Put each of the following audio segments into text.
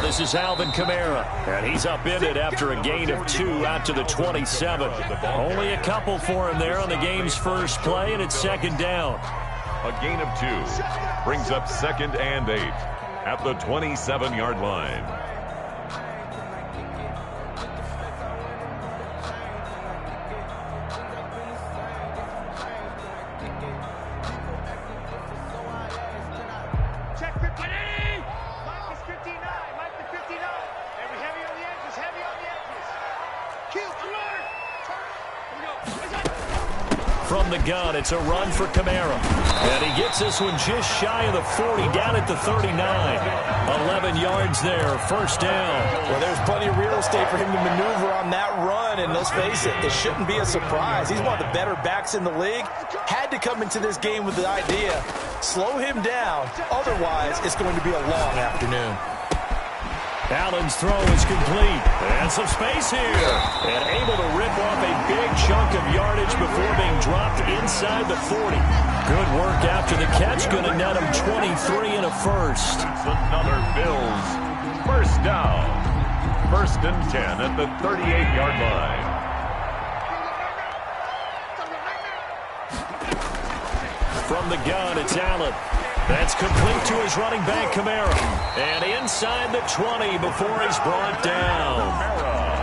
this is Alvin Kamara, and he's upended after a gain of 2 out to the 27. Only a couple for him there on the game's first play, and it's second down. A gain of 2 brings up 2nd and 8 at the 27-yard line. From the gun, it's a run for Kamara. And he gets this one just shy of the 40, down at the 39. 11 yards there, first down. Well, there's plenty of real estate for him to maneuver on that run, and let's face it, it shouldn't be a surprise. He's one of the better backs in the league. Had to come into this game with the idea, slow him down, otherwise it's going to be a long afternoon. Allen's throw is complete. And some space here. And able to rip off a big chunk of yardage before being dropped inside the 40. Good work after the catch. Going to net him 23 and a first. Another Bills first down. 1st and 10 at the 38-yard line. From the gun, it's Allen. That's complete to his running back, Kamara. And inside the 20 before he's brought down.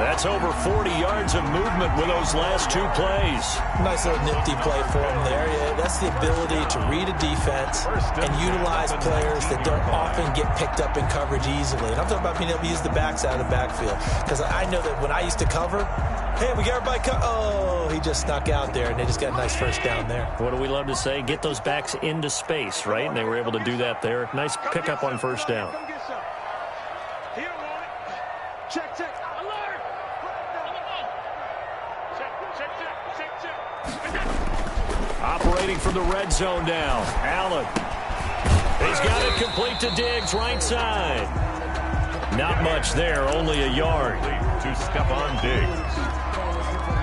That's over 40 yards of movement with those last 2 plays. Nice little nifty play for him there. Yeah, that's the ability to read a defense and utilize players that don't often get picked up in coverage easily. And I'm talking about being able to use the backs out of the backfield. Because I know that when I used to cover, hey, we got everybody oh, he just snuck out there, and they just got a nice first down there. What do we love to say? Get those backs into space, right? And they were able to do that there. Nice pickup on first down. Operating from the red zone now. Allen. He's got it complete to Diggs, right side. Not much there, only a yard. To Stephon Diggs.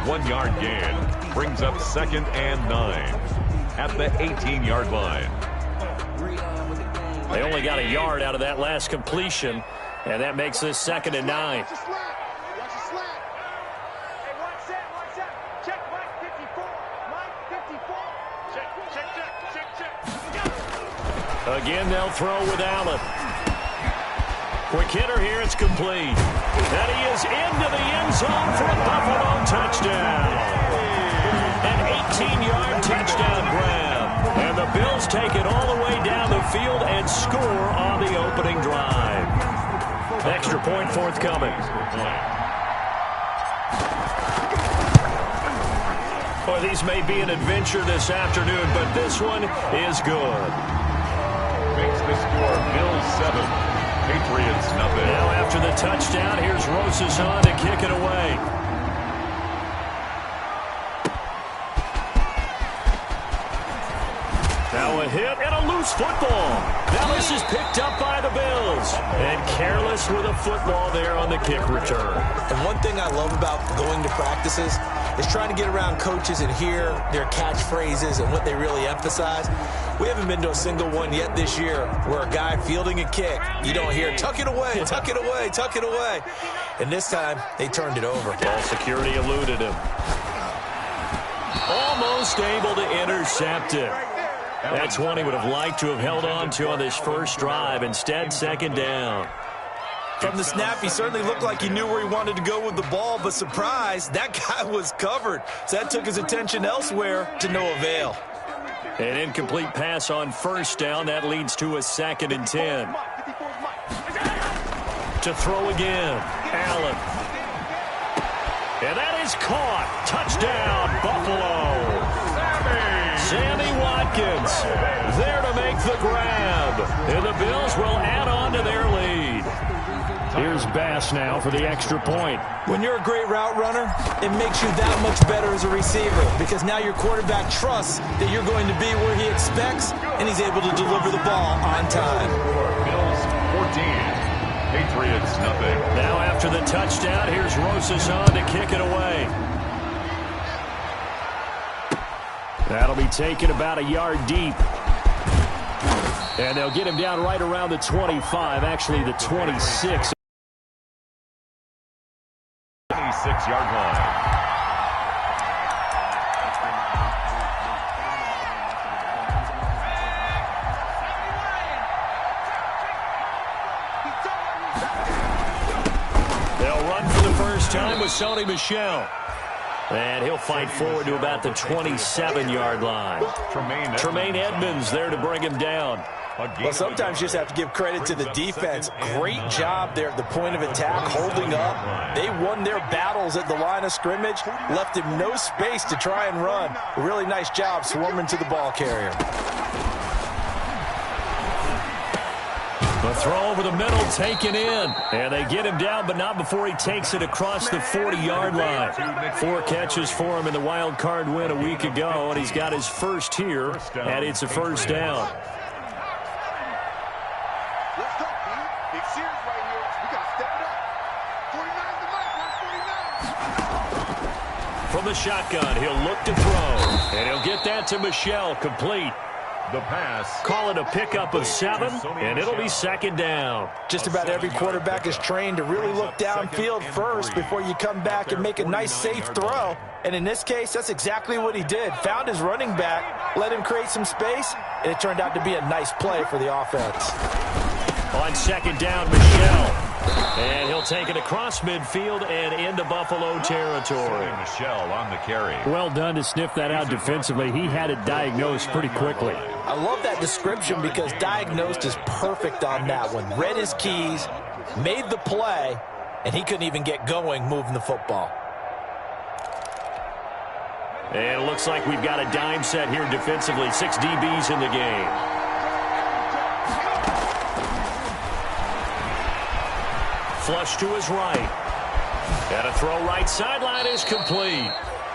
1-yard gain brings up 2nd and 9 at the 18-yard line. They only got a yard out of that last completion, and that makes this 2nd and 9. Again, they'll throw with Allen. Quick hitter here, it's complete. And he is into the end zone for a Buffalo touchdown. An 18-yard touchdown grab. And the Bills take it all the way down the field and score on the opening drive. Extra point forthcoming. Boy, these may be an adventure this afternoon, but this one is good. Makes the score Bills 7. Patriots nothing. Now after the touchdown, here's Rosas on to kick it away. Now a hit and a loose football. Now this is picked up by the Bills. And careless with a football there on the kick return. And one thing I love about going to practices is trying to get around coaches and hear their catchphrases and what they really emphasize. We haven't been to a single one yet this year where a guy fielding a kick, you don't hear, tuck it away, tuck it away, tuck it away. And this time, they turned it over. Ball security eluded him. Almost able to intercept it. That's one he would have liked to have held on to on this first drive. Instead, 2nd down. From the snap, he certainly looked like he knew where he wanted to go with the ball, but surprise, that guy was covered. So that took his attention elsewhere to no avail. An incomplete pass on first down. That leads to a 2nd and 10. To throw again, Allen. And that is caught. Touchdown, Buffalo. Sammy Watkins there to make the grab. And the Bills will add on to their lead. Here's Bass now for the extra point. When you're a great route runner, it makes you that much better as a receiver because now your quarterback trusts that you're going to be where he expects, and he's able to deliver the ball on time. Bills 14, Patriots nothing. Now after the touchdown, here's Rosas on to kick it away. That'll be taken about a yard deep. And they'll get him down right around the 25, actually the 26. 6-yard line. They'll run for the first time with Sony Michel. And he'll fight forward to about the 27-yard line. Tremaine Edmonds there to bring him down. Well, sometimes you just have to give credit to the defense. Great job there at the point of attack, holding up. They won their battles at the line of scrimmage, left him no space to try and run. A really nice job swarming to the ball carrier. The throw over the middle taken in. And they get him down, but not before he takes it across the 40-yard line. 4 catches for him in the wild card win a week ago, and he's got his first here, and it's a first down. Let's go, man. Big series right here. We got to step it up. 49's the mic, 149. From the shotgun, he'll look to throw. And he'll get that to Michel, complete. The pass. Call it a pickup of 7, and it'll be second down. Just about every quarterback is trained to really look downfield first before you come back and make a nice, safe throw. And in this case, that's exactly what he did. Found his running back, let him create some space, and it turned out to be a nice play for the offense. On second down, Michel. And he'll take it across midfield and into Buffalo territory. Michel on the carry. Well done to sniff that out defensively. He had it diagnosed pretty quickly. I love that description because diagnosed is perfect on that one. Read his keys, made the play, and he couldn't even get going moving the football. And it looks like we've got a dime set here defensively. 6 DBs in the game. Flush to his right. And a throw right sideline is complete.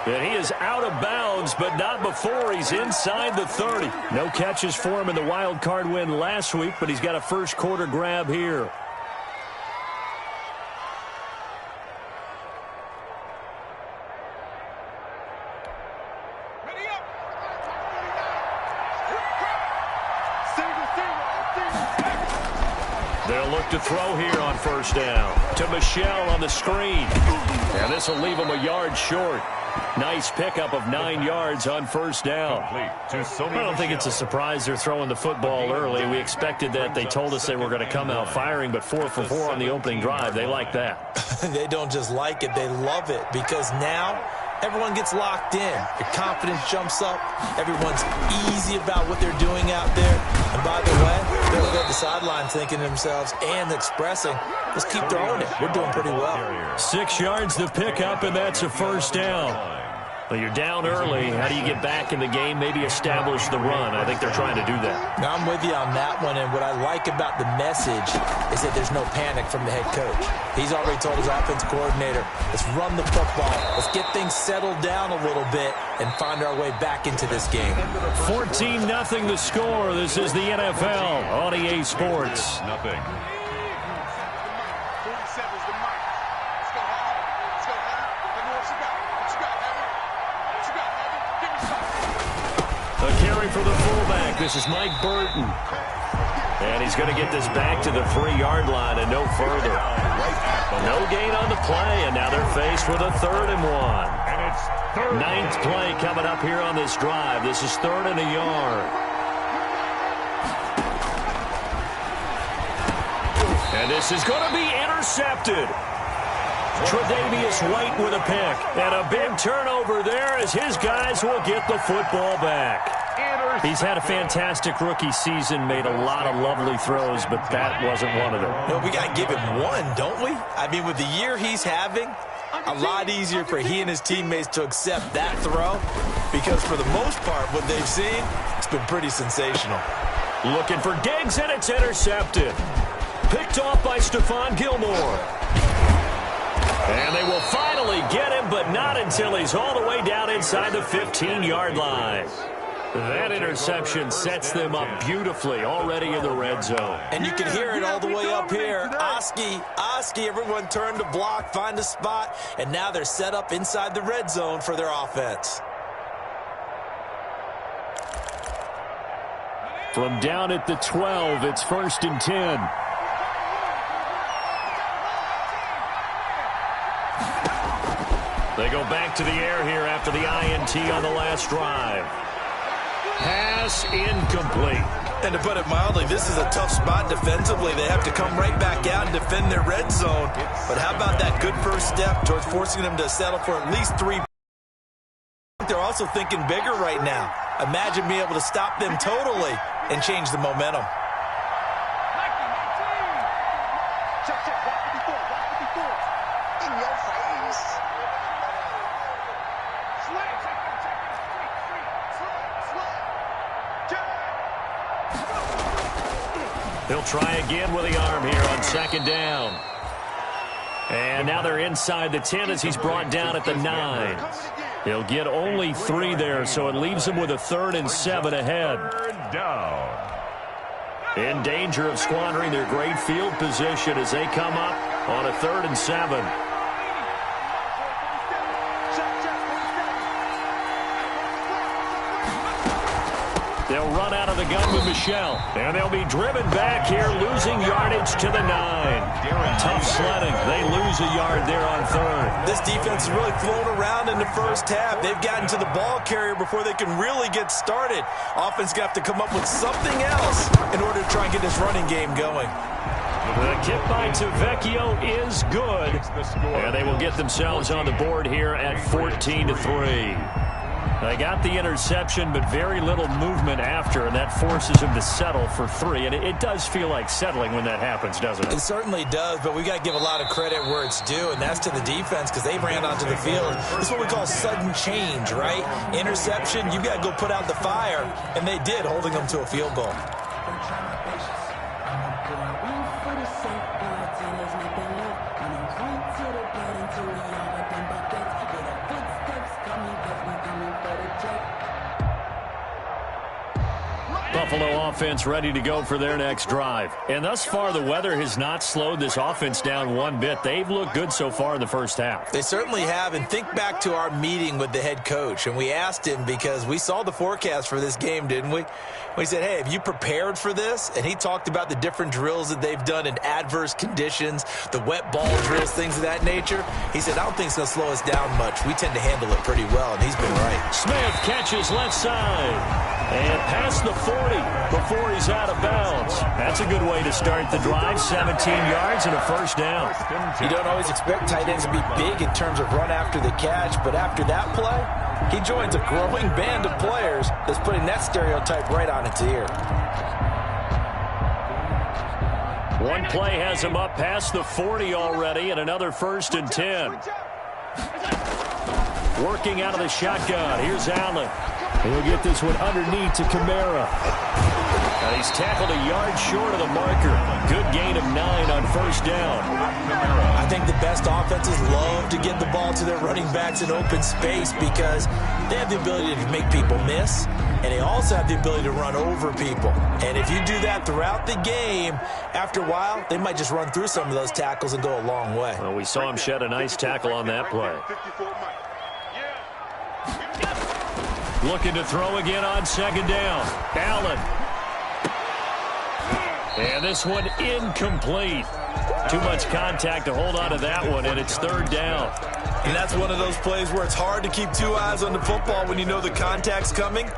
And he is out of bounds, but not before he's inside the 30. No catches for him in the wild card win last week, but he's got a first quarter grab here. They'll look to throw here on first down. To Michel on the screen. And this will leave him a yard short. Nice pickup of 9 yards on first down. I don't think it's a surprise they're throwing the football early. We expected that. They told us they were going to come out firing, but 4 for 4 on the opening drive. They like that. They don't just like it, they love it, because now everyone gets locked in. Your confidence jumps up. Everyone's easy about what they're doing out there. And by the way, they'll go to the sideline thinking to themselves and expressing, let's keep throwing it. We're doing pretty well. 6 yards to pick up, and that's a first down. Well, you're down early. How do you get back in the game? Maybe establish the run. I think they're trying to do that. Now, I'm with you on that one, and what I like about the message is that there's no panic from the head coach. He's already told his offense coordinator, let's run the football. Let's get things settled down a little bit and find our way back into this game. 14-0 the score. This is the NFL on EA Sports. Nothing. A carry for the fullback. This is Mike Burton. And he's going to get this back to the 3-yard line and no further. No gain on the play, and now they're faced with a 3rd and 1. 9th play coming up here on this drive. This is 3rd and a yard. And this is going to be intercepted. Tre'Davious White with a pick. And a big turnover there as his guys will get the football back. He's had a fantastic rookie season, made a lot of lovely throws, but that wasn't one of them. No, we got to give him one, don't we? I mean, with the year he's having, a lot easier for he and his teammates to accept that throw, because for the most part, what they've seen, it's been pretty sensational. Looking for Diggs, and it's intercepted. Picked off by Stephon Gilmore. And they will finally get him, but not until he's all the way down inside the 15-yard line. That interception sets them up beautifully already in the red zone. And you can hear it all the way up here. Oski, everyone turned to block, find a spot, and now they're set up inside the red zone for their offense. From down at the 12, it's 1st and 10. They go back to the air here after the INT on the last drive. Pass incomplete. And to put it mildly, this is a tough spot defensively. They have to come right back out and defend their red zone. But how about that good first step towards forcing them to settle for at least 3? They're also thinking bigger right now. Imagine being able to stop them totally and change the momentum. In your face. He'll try again with the arm here on second down. And now they're inside the 10 as he's brought down at the 9. He'll get only 3 there, so it leaves him with a 3rd and 7 ahead. Third down. In danger of squandering their great field position as they come up on a 3rd and 7. They'll run out of the gun with Michelle. And they'll be driven back here, losing yardage to the 9. Tough sledding. They lose a yard there on 3rd. This defense is really flown around in the first half. They've gotten to the ball carrier before they can really get started. Offense going to have to come up with something else in order to try and get this running game going. The kick by Tavecchio is good. And they will get themselves on the board here at 14-3. They got the interception, but very little movement after, and that forces him to settle for 3. And it does feel like settling when that happens, doesn't it? It certainly does, but we got to give a lot of credit where it's due, and that's to the defense because they ran onto the field. This is what we call sudden change, right? Interception, you got to go put out the fire, and they did, holding them to a field goal. Buffalo offense ready to go for their next drive. And thus far, the weather has not slowed this offense down one bit. They've looked good so far in the first half. They certainly have. And think back to our meeting with the head coach. And we asked him because we saw the forecast for this game, didn't we? We said, hey, have you prepared for this? And he talked about the different drills that they've done in adverse conditions, the wet ball drills, things of that nature. He said, I don't think it's going to slow us down much. We tend to handle it pretty well, and he's been right. Smith catches left side. And past the 40 before he's out of bounds. That's a good way to start the drive. 17 yards and a first down. You don't always expect tight ends to be big in terms of run after the catch, but after that play, he joins a growing band of players that's putting that stereotype right on its ear. One play has him up past the 40 already, and another 1st and 10. Working out of the shotgun. Here's Allen. He'll get this one underneath to Kamara. And he's tackled a yard short of the marker. Good gain of 9 on first down. I think the best offenses love to get the ball to their running backs in open space because they have the ability to make people miss, and they also have the ability to run over people. And if you do that throughout the game, after a while, they might just run through some of those tackles and go a long way. Well, we saw him shed a nice tackle on that play. Looking to throw again on second down. Allen. And this one incomplete. Too much contact to hold on to that one, and it's 3rd down. And that's one of those plays where it's hard to keep 2 eyes on the football when you know the contact's coming,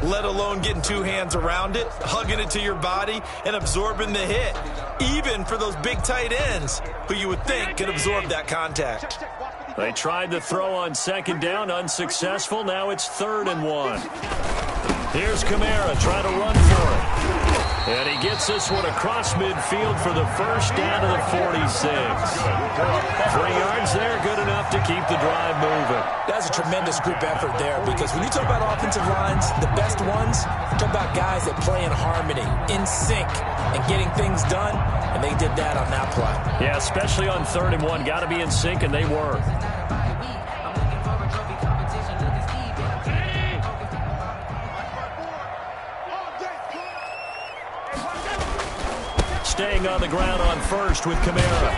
let alone getting 2 hands around it, hugging it to your body, and absorbing the hit, even for those big tight ends who you would think could absorb that contact. They tried to throw on second down, unsuccessful. Now it's 3rd and 1. Here's Kamara trying to run for it. And he gets this one across midfield for the first down to the 46. 3 yards there, good enough to keep the drive moving. That's a tremendous group effort there because when you talk about offensive lines, the best ones, talk about guys that play in harmony, in sync, and getting things done, and they did that on that play. Yeah, especially on 3rd and 1. Got to be in sync, and they were. Staying on the ground on first with Kamara.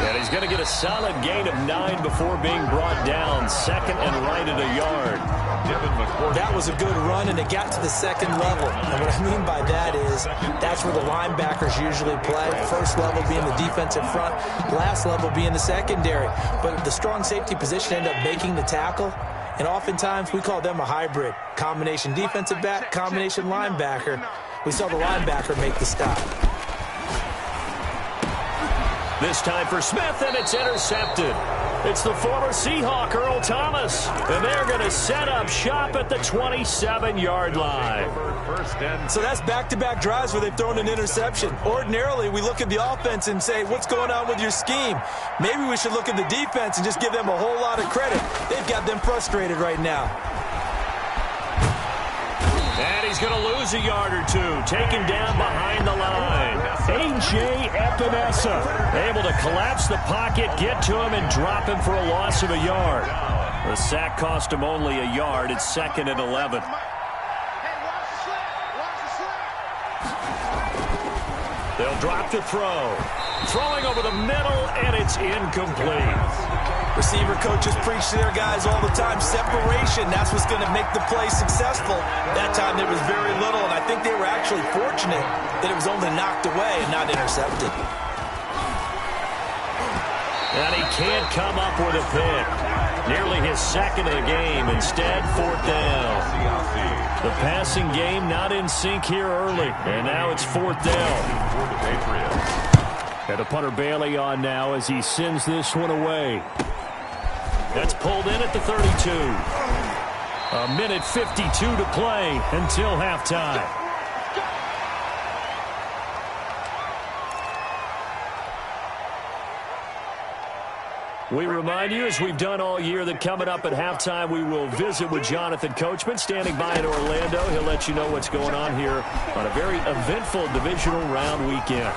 And he's going to get a solid gain of 9 before being brought down. 2nd and right at a yard. That was a good run, and it got to the second level. And what I mean by that is that's where the linebackers usually play. First level being the defensive front, last level being the secondary. But the strong safety position ended up making the tackle. And oftentimes we call them a hybrid. Combination defensive back, combination linebacker. We saw the linebacker make the stop. This time for Smith, and it's intercepted. It's the former Seahawk, Earl Thomas. And they're going to set up shop at the 27-yard line. So that's back-to-back drives where they've thrown an interception. Ordinarily, we look at the offense and say, what's going on with your scheme? Maybe we should look at the defense and just give them a whole lot of credit. They've got them frustrated right now. And he's going to lose a yard or two. Taken down behind the line. A.J. Epinesa able to collapse the pocket, get to him, and drop him for a loss of a yard. The sack cost him only a yard. It's 2nd and 11. They'll drop to throw. Throwing over the middle, and it's incomplete. Receiver coaches preach to their guys all the time. Separation, that's what's going to make the play successful. That time there was very little, and I think they were actually fortunate that it was only knocked away and not intercepted. And he can't come up with a pick. Nearly his second of the game. Instead, 4th down. The passing game not in sync here early, and now it's 4th down. And the punter Bailey on now as he sends this one away. That's pulled in at the 32. A minute 52 to play until halftime. We remind you, as we've done all year, that coming up at halftime, we will visit with Jonathan Coachman, standing by in Orlando. He'll let you know what's going on here on a very eventful divisional round weekend.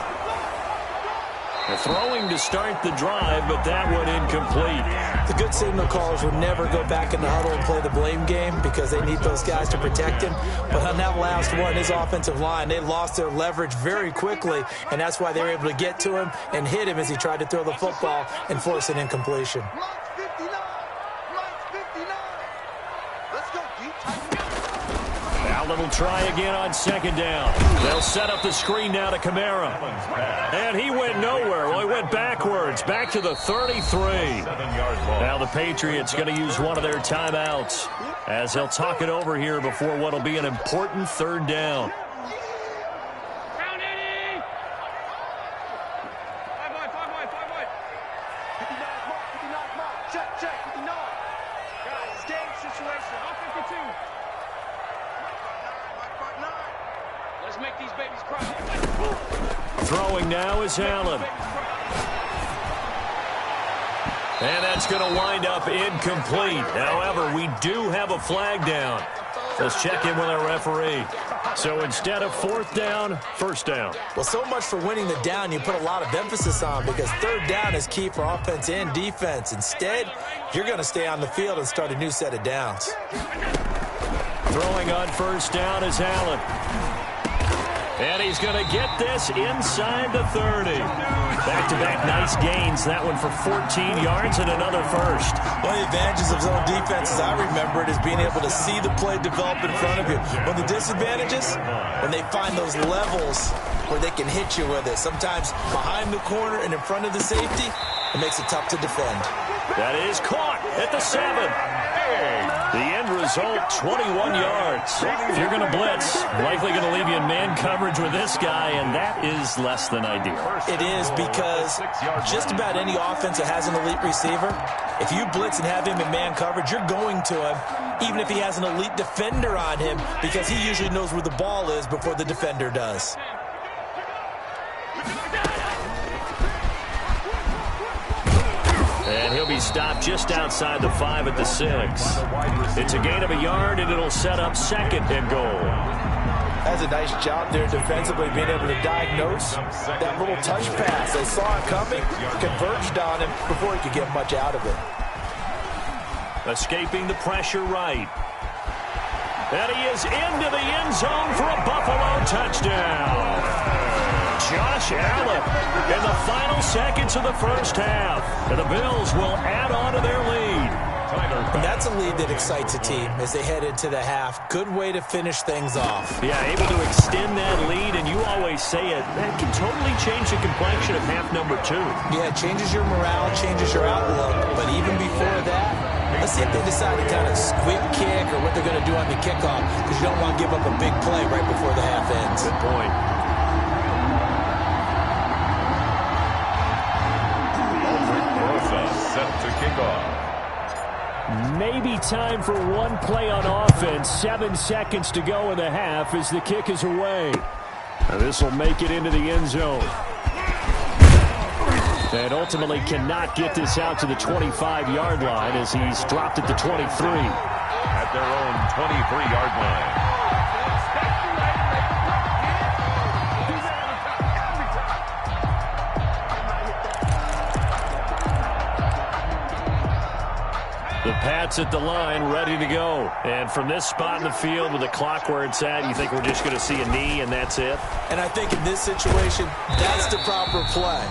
Throwing to start the drive, but that one incomplete. The good signal callers would never go back in the huddle and play the blame game because they need those guys to protect him. But on that last one, his offensive line, they lost their leverage very quickly, and that's why they were able to get to him and hit him as he tried to throw the football and force an incompletion. Allen will try again on 2nd down. They'll set up the screen now to Kamara. And he went nowhere. Well, he went backwards, back to the 33. Now the Patriots going to use one of their timeouts as they'll talk it over here before what will be an important 3rd down. Throwing now is Allen. And that's going to wind up incomplete. However, we do have a flag down. Let's check in with our referee. So instead of 4th down, 1st down. Well, so much for winning the down you put a lot of emphasis on because 3rd down is key for offense and defense. Instead, you're going to stay on the field and start a new set of downs. Throwing on 1st down is Allen. And he's going to get this inside the 30. Back-to-back nice gains. That one for 14 yards and another first. One of the advantages of zone defense, as I remember it, is being able to see the play develop in front of you. One of the disadvantages, when they find those levels where they can hit you with it. Sometimes behind the corner and in front of the safety, it makes it tough to defend. That is caught at the 7. The end result, 21 yards. If you're going to blitz, likely going to leave you in man coverage with this guy, and that is less than ideal. It is because just about any offense that has an elite receiver, if you blitz and have him in man coverage, you're going to him, even if he has an elite defender on him, because he usually knows where the ball is before the defender does. And he'll be stopped just outside the 5 at the 6. It's a gain of a yard, and it'll set up 2nd and goal. That's a nice job there defensively, being able to diagnose that little touch pass. They saw it coming, converged on him before he could get much out of it. Escaping the pressure right. And he is into the end zone for a Buffalo touchdown. Josh Allen in the final seconds of the first half. And the Bills will add on to their lead. And that's a lead that excites a team as they head into the half. Good way to finish things off. Yeah, able to extend that lead, and you always say it, that can totally change the complexion of half number 2. Yeah, it changes your morale, changes your outlook, but even before that, let's see if they decide to kind of squib kick or what they're going to do on the kickoff, because you don't want to give up a big play right before the half ends. Good point. Set to kick off. Maybe time for one play on offense. 7 seconds to go in the half as the kick is away. This will make it into the end zone. And ultimately cannot get this out to the 25-yard line as he's dropped at the 23. At their own 23-yard line. The Pats at the line, ready to go. And from this spot in the field with the clock where it's at, you think we're just going to see a knee and that's it? And I think in this situation, that's the proper play.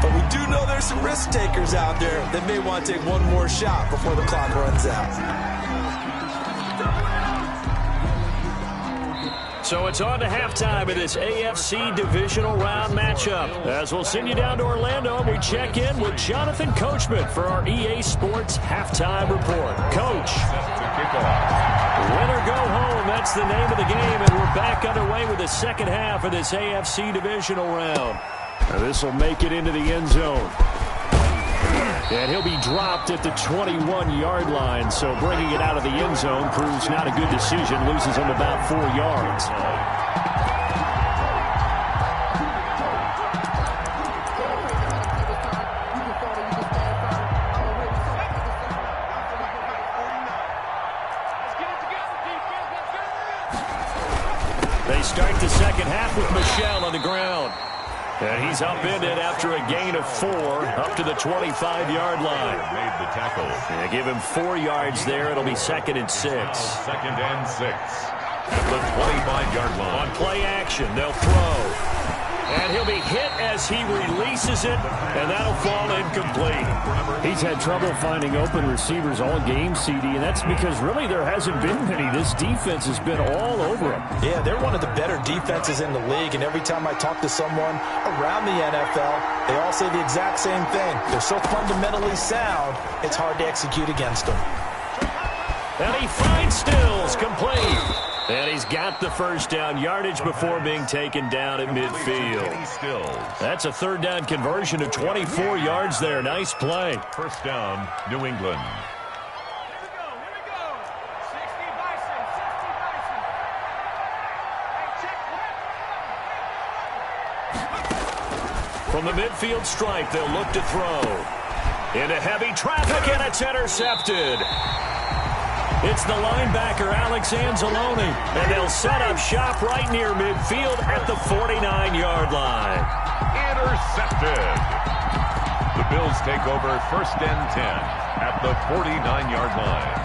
But we do know there's some risk takers out there that may want to take one more shot before the clock runs out. So it's on to halftime of this AFC divisional round matchup. As we'll send you down to Orlando, we check in with Jonathan Coachman for our EA Sports Halftime Report. Coach. Win or go home, that's the name of the game, and we're back underway with the second half of this AFC divisional round. Now this will make it into the end zone. And he'll be dropped at the 21-yard line, so bringing it out of the end zone proves not a good decision, loses him about 4 yards. They start the second half with Michel on the ground. And he's upended after a gain of 4 up to the 25-yard line. Made the tackle. Yeah, give him 4 yards there. It'll be 2nd and 6. 2nd and 6. At the 25-yard line. On play action, they'll throw. And he'll be hit as he releases it, and that'll fall incomplete. He's had trouble finding open receivers all game, CD, and that's because really there hasn't been many. This defense has been all over him. Yeah, they're one of the better defenses in the league, and every time I talk to someone around the NFL, they all say the exact same thing. They're so fundamentally sound, it's hard to execute against them. And he finds Stills, complete. And he's got the first down yardage before being taken down at midfield. That's a 3rd down conversion of 24 yards there. Nice play. First down, New England. From the midfield stripe, they'll look to throw. Into heavy traffic, and it's intercepted. It's the linebacker, Alex Anzalone, and they'll set up shop right near midfield at the 49-yard line. Intercepted. The Bills take over 1st and 10 at the 49-yard line.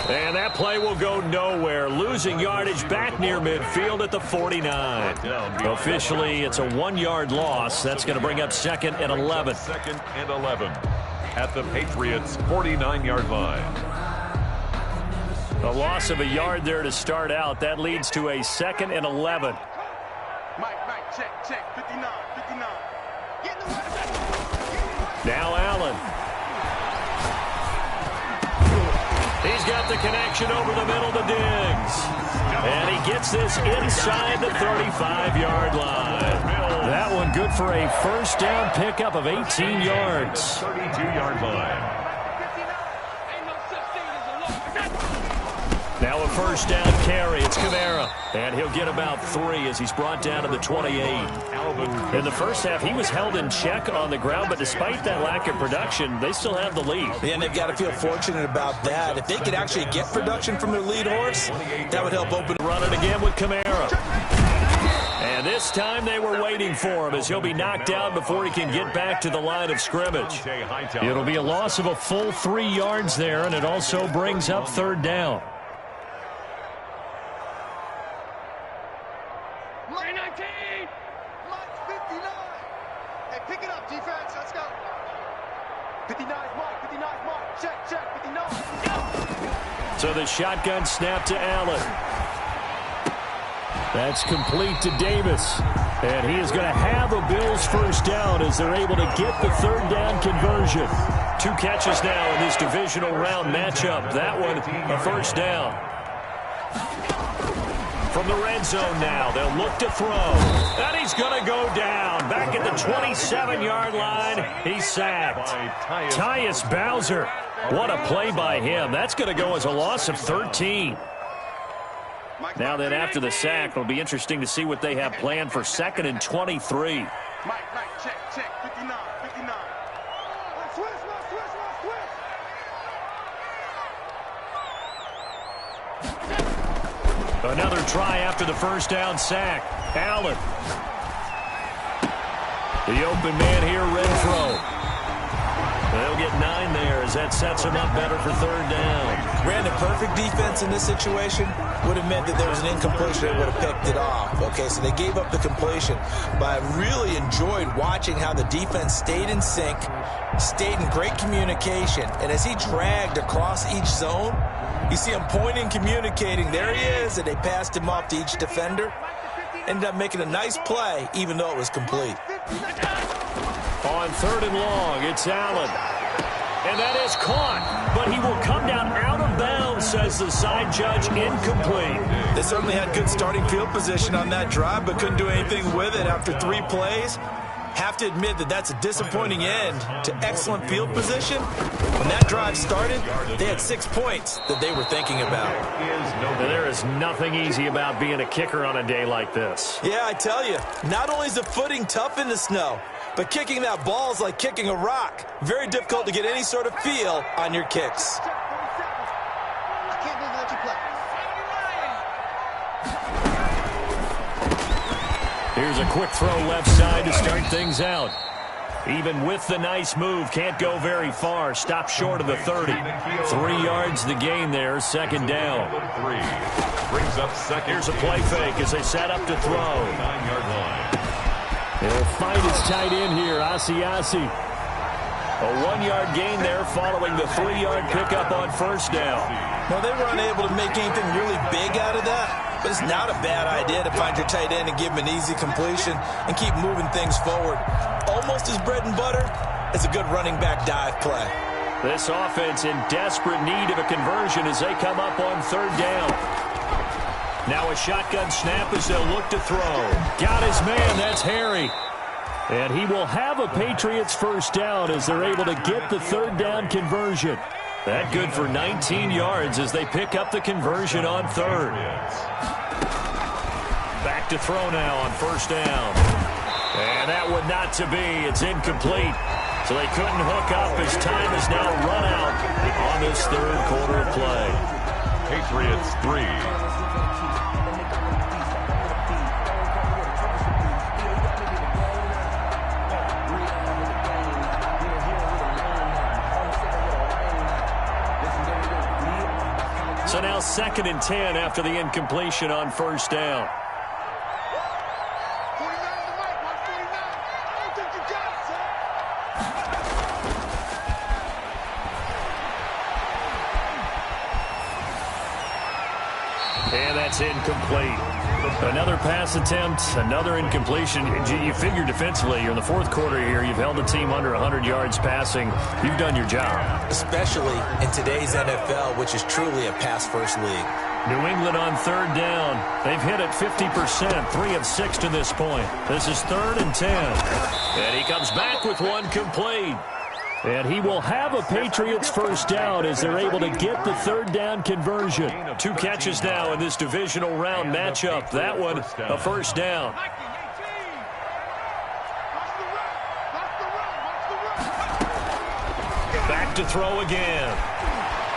And that play will go nowhere, losing yardage back near midfield at the 49. Officially, it's a 1-yard loss. That's going to bring up 2nd and 11. 2nd and 11 at the Patriots' 49-yard line. A loss of a yard there to start out. That leads to a 2nd and 11. Mike, check, 59. Now Allen. He's got the connection over the middle to Diggs. And he gets this inside the 35-yard line. That one good for a first down pickup of 18 yards. 32-yard line. Now a first down carry. It's Kamara. And he'll get about 3 as he's brought down to the 28. In the first half, he was held in check on the ground, but despite that lack of production, they still have the lead. And they've got to feel fortunate about that. If they could actually get production from their lead horse, that would help open. Run it again with Kamara. And this time they were waiting for him as he'll be knocked down before he can get back to the line of scrimmage. It'll be a loss of a full 3 yards there, and it also brings up 3rd down. 59 mark, 59 mark. Check, 59. So the shotgun snap to Allen. That's complete to Davis. And he is going to have a Bills first down as they're able to get the third down conversion. 2 catches now in this divisional round matchup. That one, a first down. From the red zone now, they'll look to throw. And he's going to go down. Back at the 27-yard line, he's sacked. Tyus Bowser. What a play by him. That's going to go as a loss of 13. Now then, after the sack, it'll be interesting to see what they have planned for 2nd and 23. Mike, check, 59, 59. Switch. Another try after the first down sack. Allen. The open man here, Renfro. They'll get 9 there as that sets him up better for third down. Brandon, perfect defense in this situation would have meant that there was an incompletion that would have picked it off. Okay, so they gave up the completion. But I really enjoyed watching how the defense stayed in sync, stayed in great communication. And as he dragged across each zone, you see him pointing, communicating. There he is, and they passed him off to each defender. Ended up making a nice play, even though it was complete. On 3rd and long, it's Allen. And that is caught, but he will come down out of bounds, says the side judge, incomplete. They certainly had good starting field position on that drive, but couldn't do anything with it after 3 plays. Have to admit that that's a disappointing end to excellent field position. When that drive started, they had 6 points that they were thinking about. There is nothing easy about being a kicker on a day like this. Yeah, I tell you, not only is the footing tough in the snow, but kicking that ball is like kicking a rock. Very difficult to get any sort of feel on your kicks. I can't believe that you play. Here's a quick throw left side to start things out. Even with the nice move, can't go very far. Stop short of the 30. 3 yards the gain there, 2nd down. Brings up second. Here's a play fake as they set up to throw. 9-yard line. He'll find his tight end here, Asiasi. A 1-yard gain there following the 3-yard pickup on first down. Well, they were unable to make anything really big out of that, but it's not a bad idea to find your tight end and give him an easy completion and keep moving things forward. Almost as bread and butter as a good running back dive play. This offense in desperate need of a conversion as they come up on 3rd down. Now a shotgun snap as they'll look to throw. Got his man, that's Harry. And he will have a Patriots first down as they're able to get the 3rd down conversion. That good for 19 yards as they pick up the conversion on 3rd. Back to throw now on 1st down. And that one not to be. It's incomplete. So they couldn't hook up as time has now run out on this 3rd quarter of play. Patriots 3. So now 2nd and 10 after the incompletion on 1st down. 49 to Mike, 149. I don't think you got it, son. And that's incomplete. Another pass attempt, another incompletion. You figure defensively, you're in the 4th quarter here. You've held the team under 100 yards passing. You've done your job. Especially in today's NFL, which is truly a pass-first league. New England on 3rd down. They've hit it 50%, 3 of 6 to this point. This is 3rd and 10. And he comes back with one complete. And he will have a Patriots first down as they're able to get the 3rd down conversion. 2 catches now in this divisional round matchup. That one, a first down. Back to throw again.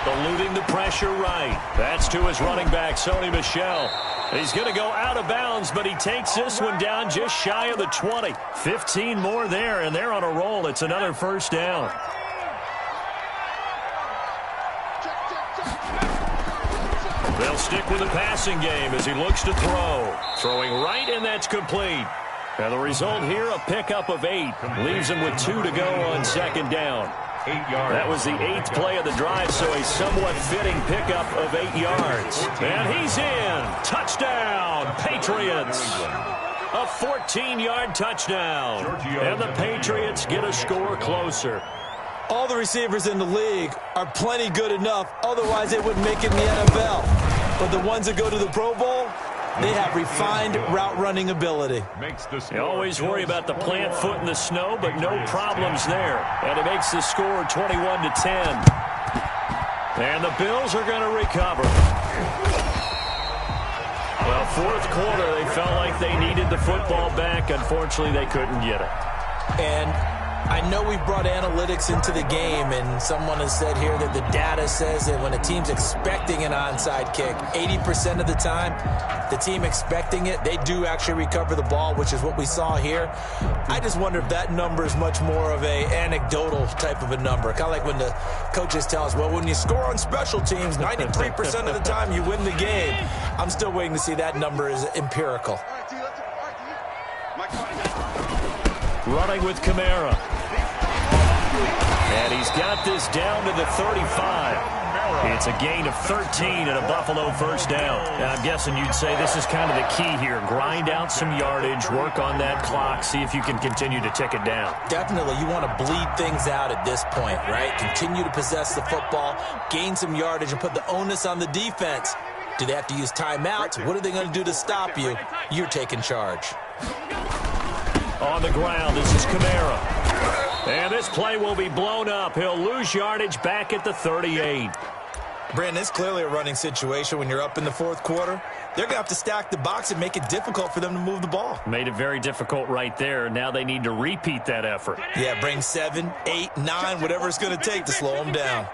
Eluding the pressure right. That's to his running back, Sony Michel. He's going to go out of bounds, but he takes this one down just shy of the 20. 15 more there, and they're on a roll. It's another first down. They'll stick with the passing game as he looks to throw. Throwing right, and that's complete. And the result here, a pickup of 8. Leaves him with 2 to go on 2nd down. 8 yards. That was the 8th play of the drive, so a somewhat fitting pickup of 8 yards. And he's in. Touchdown, Patriots. A 14-yard touchdown. And the Patriots get a score closer. All the receivers in the league are plenty good enough. Otherwise, they wouldn't make it in the NFL. But the ones that go to the Pro Bowl, they have refined route running ability. You always worry about the plant foot in the snow, but no problems there. And it makes the score 21-10. And the Bills are going to recover. Well, fourth quarter, they felt like they needed the football back. Unfortunately, they couldn't get it. And I know we brought analytics into the game, and someone has said here that the data says that when a team's expecting an onside kick, 80% of the time, the team expecting it, they do actually recover the ball, which is what we saw here. I just wonder if that number is much more of a anecdotal type of a number. Kind of like when the coaches tell us, well, when you score on special teams, 93% of the time you win the game. I'm still waiting to see that number is empirical. Running with Kamara. And he's got this down to the 35. It's a gain of 13 and a Buffalo first down. And I'm guessing you'd say this is kind of the key here. Grind out some yardage, work on that clock, see if you can continue to tick it down. Definitely. You want to bleed things out at this point, right? Continue to possess the football, gain some yardage, and put the onus on the defense. Do they have to use timeouts? What are they going to do to stop you? You're taking charge. On the ground, this is Kamara. And this play will be blown up. He'll lose yardage back at the 38. Brandon, it's clearly a running situation when you're up in the fourth quarter. They're going to have to stack the box and make it difficult for them to move the ball. Made it very difficult right there. Now they need to repeat that effort. Yeah, bring 7, 8, 9, whatever it's going to take to slow them down.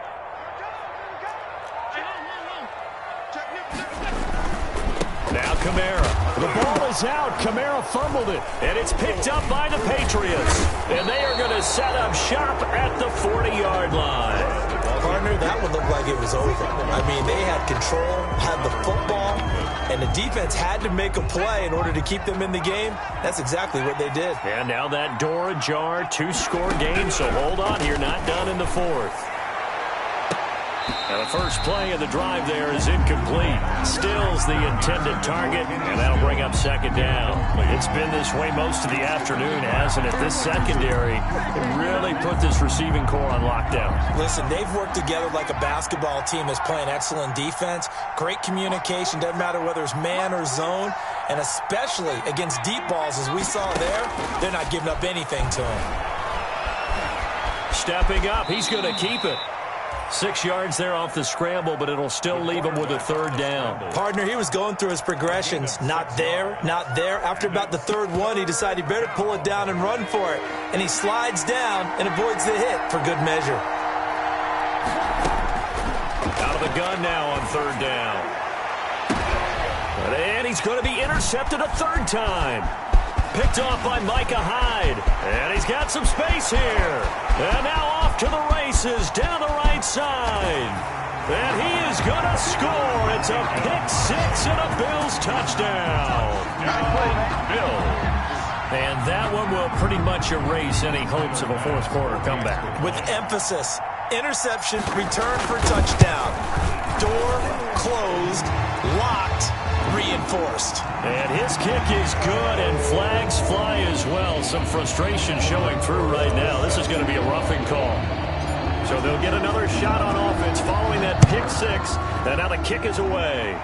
Now Kamara. The ball is out. Kamara fumbled it. And it's picked up by the Patriots. And they are going to set up shop at the 40-yard line. Partner, that one looked like it was over. I mean, they had control, had the football, and the defense had to make a play in order to keep them in the game. That's exactly what they did. And now that door ajar, 2-score game, so hold on here, not done in the fourth. And the first play of the drive there is incomplete. Still's the intended target, and that'll bring up second down. It's been this way most of the afternoon, hasn't it? This secondary really put this receiving core on lockdown. Listen, they've worked together like a basketball team that's playing excellent defense. Great communication, doesn't matter whether it's man or zone, and especially against deep balls, as we saw there, they're not giving up anything to him. Stepping up, he's going to keep it. 6 yards there off the scramble, but it'll still leave him with a third down. Partner, he was going through his progressions. Not there, not there. After about the third one, he decided he better pull it down and run for it. And he slides down and avoids the hit for good measure. Out of the gun now on third down. And he's going to be intercepted a third time. Picked off by Micah Hyde. And he's got some space here. And now off to the races down the right side. And he is going to score. It's a pick six and a Bills touchdown. Bills. And that one will pretty much erase any hopes of a fourth quarter comeback. With emphasis, interception, return for touchdown. Door closed, locked, reinforced. And his kick is good, and flags fly as well. Some frustration showing through right now. This is going to be a roughing call. So they'll get another shot on offense following that pick six. And now the kick is away.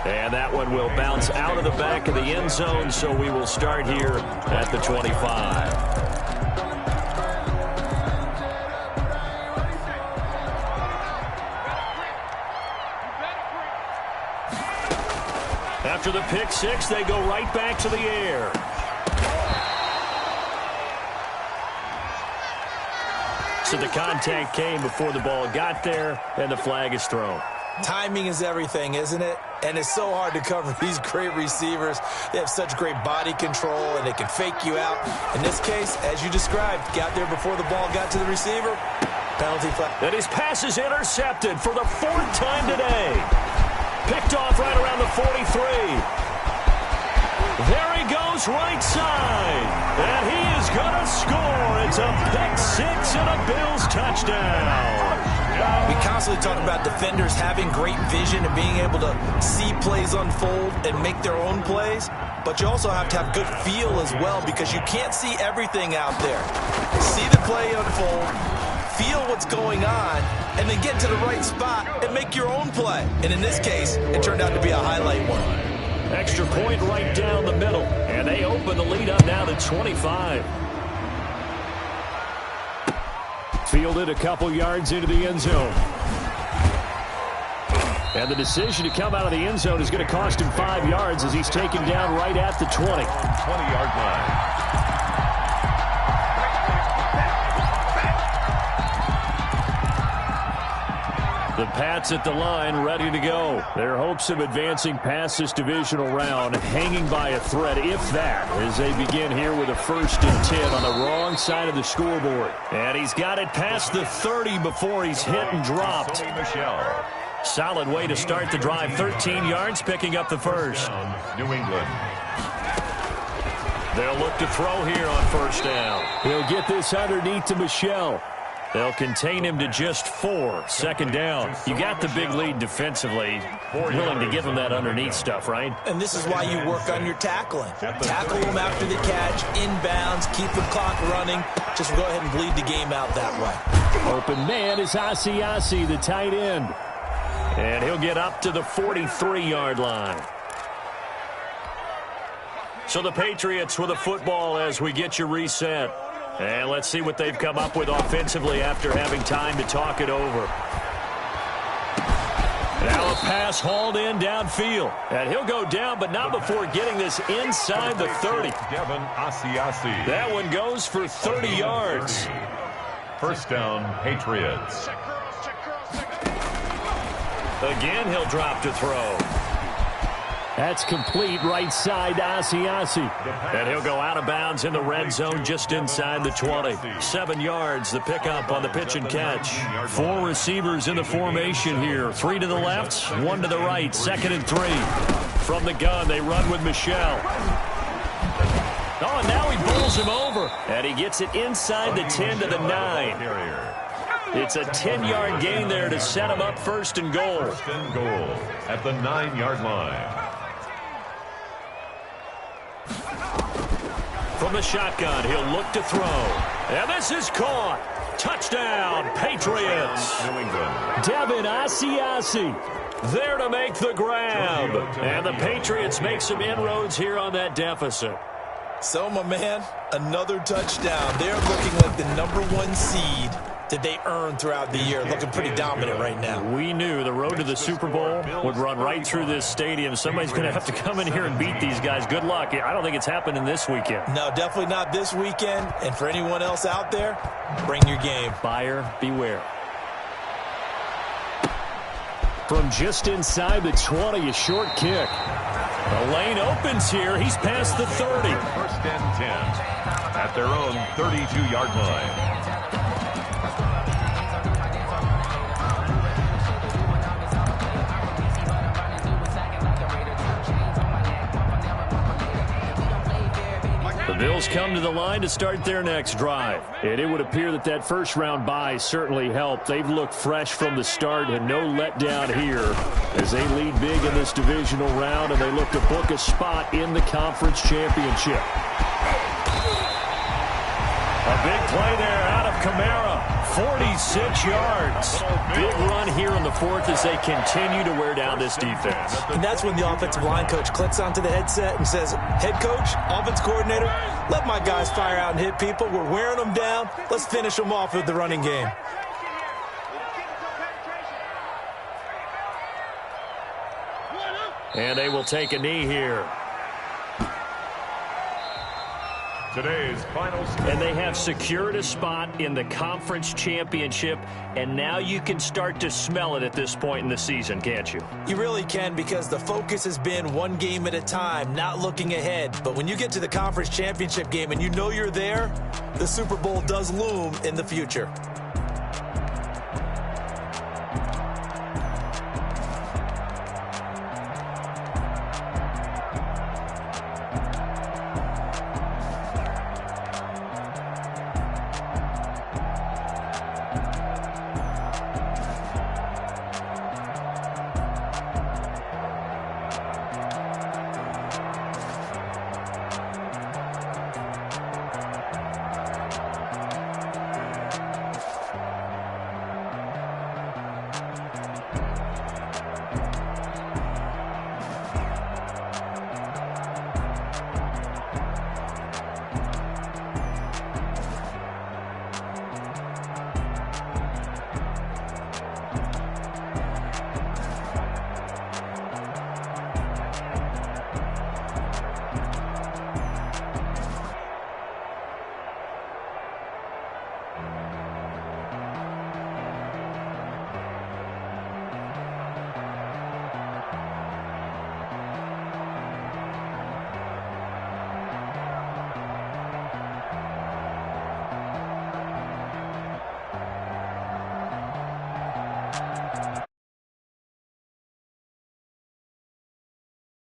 And that one will bounce out of the back of the end zone, so we will start here at the 25. After the pick six, they go right back to the air. So the contact came before the ball got there, and the flag is thrown. Timing is everything, isn't it? And it's so hard to cover these great receivers. They have such great body control, and they can fake you out. In this case, as you described, got there before the ball got to the receiver. Penalty flag. And his pass is intercepted for the fourth time today. Picked off right around the 43. There he goes right side. And he is going to score. It's a 6 and a Bills touchdown. We constantly talk about defenders having great vision and being able to see plays unfold and make their own plays, but you also have to have good feel as well because you can't see everything out there. See the play unfold, feel what's going on, and then get to the right spot and make your own play. And in this case, it turned out to be a highlight one. Extra point right down the middle, and they open the lead up now to 25. Fielded a couple yards into the end zone. And the decision to come out of the end zone is going to cost him 5 yards as he's taken down right at the 20. 20-yard line. The Pats at the line, ready to go. Their hopes of advancing past this divisional round hanging by a thread, if that, as they begin here with a 1st and 10 on the wrong side of the scoreboard. And he's got it past the 30 before he's hit and dropped. Solid way to start the drive. 13 yards, picking up the first. New England. They'll look to throw here on 1st down. He'll get this underneath to Michel. They'll contain him to just 4. 2nd down. You got the big lead defensively. Willing to give him that underneath stuff, right? And this is why you work on your tackling. Tackle him after the catch, inbounds, keep the clock running. Just go ahead and bleed the game out that way. Open man is Asiasi, the tight end. And he'll get up to the 43-yard line. So the Patriots with a football as we get you reset. And let's see what they've come up with offensively after having time to talk it over. Now a pass hauled in downfield. And he'll go down, but not before getting this inside the 30. Devin Asiasi. That one goes for 30 yards. 1st down, Patriots. Again, he'll drop to throw. That's complete right side to Asiasi. And he'll go out of bounds in the red zone just inside the 20. 7 yards, the pickup on the pitch and catch. 4 receivers in the formation here. 3 to the left, 1 to the right. 2nd and 3. From the gun, they run with Michel. Oh, and now he bowls him over. And he gets it inside the 10 to the 9. It's a 10-yard gain there to set him up 1st and goal. 1st and goal at the 9-yard line. From the shotgun, he'll look to throw. And this is caught. Touchdown, Patriots. New England. Devin Asiasi there to make the grab. And the Patriots make some inroads here on that deficit. So, my man, another touchdown. They're looking like the #1 seed that they earned throughout the year. Looking pretty dominant right now. We knew the road to the Super Bowl would run right through this stadium. Somebody's going to have to come in here and beat these guys. Good luck. I don't think it's happening this weekend. No, definitely not this weekend. And for anyone else out there, bring your game. Buyer beware. From just inside the 20, a short kick. The lane opens here. He's past the 30. 1st and 10 at their own 32-yard line. The Bills come to the line to start their next drive. And it would appear that that first-round bye certainly helped. They've looked fresh from the start and no letdown here as they lead big in this divisional round, and they look to book a spot in the conference championship. A big play there out of Kamara. 46 yards. Big run here in the 4th as they continue to wear down this defense. And that's when the offensive line coach clicks onto the headset and says, head coach, offense coordinator, let my guys fire out and hit people. We're wearing them down. Let's finish them off with the running game. And they will take a knee here. Today's final score. And they have secured a spot in the conference championship, and now you can start to smell it at this point in the season, can't you? You really can, because the focus has been one game at a time, not looking ahead. But when you get to the conference championship game and you know you're there, the Super Bowl does loom in the future.